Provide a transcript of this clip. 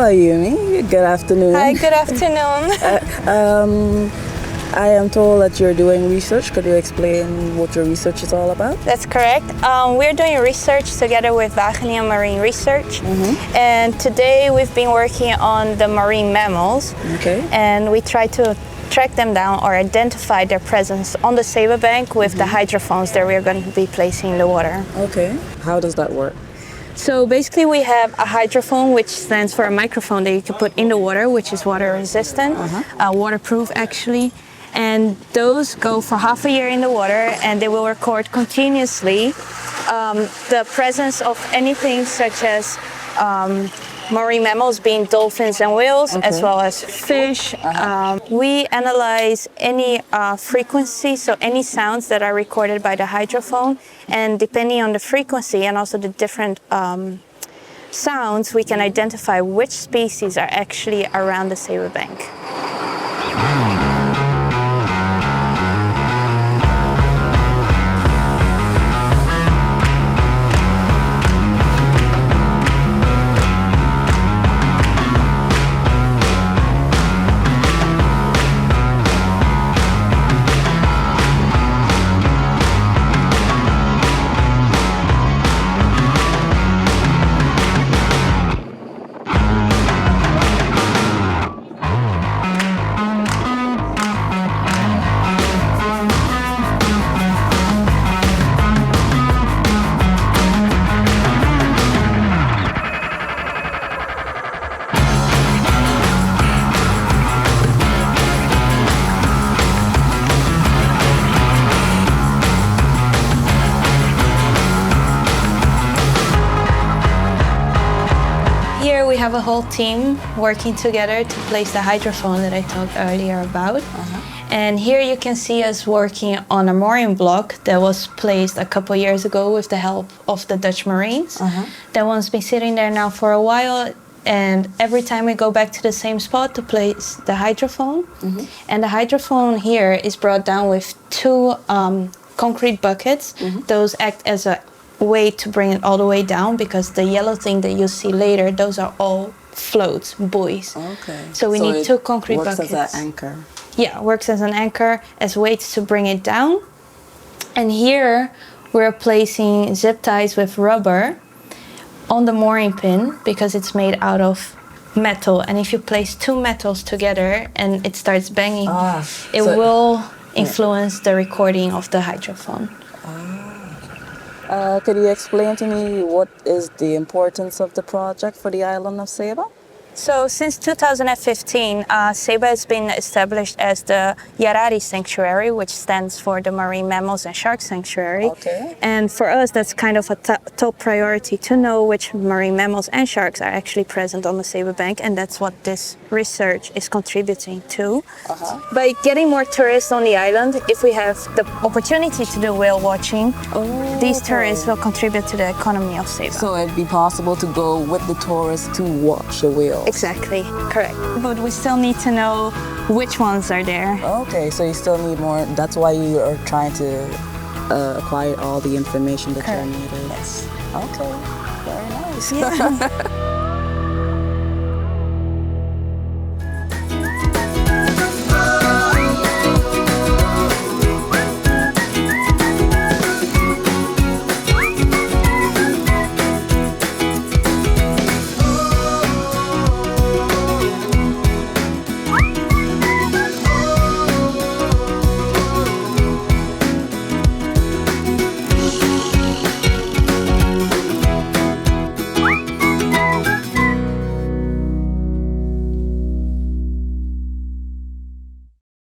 Ayumi. Good afternoon. Hi, good afternoon. I am told that you're doing research. Could you explain what your research is all about? That's correct. We're doing research together with Wageningen Marine Research. And today we've been working on the marine mammals. Okay. And we try to track them down or identify their presence on the Saba Bank with the hydrophones that we're going to be placing in the water. Okay. How does that work? So basically we have a hydrophone, which stands for a microphone that you can put in the water, which is water resistant, waterproof actually. And those go for half a year in the water, and they will record continuously the presence of anything such as marine mammals, being dolphins and whales, as well as fish. We analyze any frequency, so any sounds that are recorded by the hydrophone, and depending on the frequency and also the different sounds, we can identify which species are actually around the Saba Bank. Here we have a whole team working together to place the hydrophone that I talked earlier about. And here you can see us working on a mooring block that was placed a couple years ago with the help of the Dutch Marines. That one's been sitting there now for a while, and every time we go back to the same spot to place the hydrophone. And the hydrophone here is brought down with two concrete buckets. Those act as a way to bring it all the way down, because the yellow thing that you see later, those are all floats, buoys. Okay. So we need two concrete buckets. Works as an anchor. Yeah, works as an anchor, as weights to bring it down. And here we're placing zip ties with rubber on the mooring pin, because it's made out of metal. And if you place two metals together and it starts banging, it will influence the recording of the hydrophone. Could you explain to me what is the importance of the project for the island of Saba? So since 2015, Saba has been established as the Yarari Sanctuary, which stands for the Marine Mammals and Shark Sanctuary. Okay. And for us, that's kind of a top priority to know which marine mammals and sharks are actually present on the Saba Bank, and that's what this research is contributing to. By getting more tourists on the island, if we have the opportunity to do whale watching, these tourists will contribute to the economy of Saba. So it'd be possible to go with the tourists to watch the whale. Exactly, correct. But we still need to know which ones are there. Okay, so you still need more. That's why you are trying to acquire all the information that you needed. Yes. Okay, very nice. Yeah.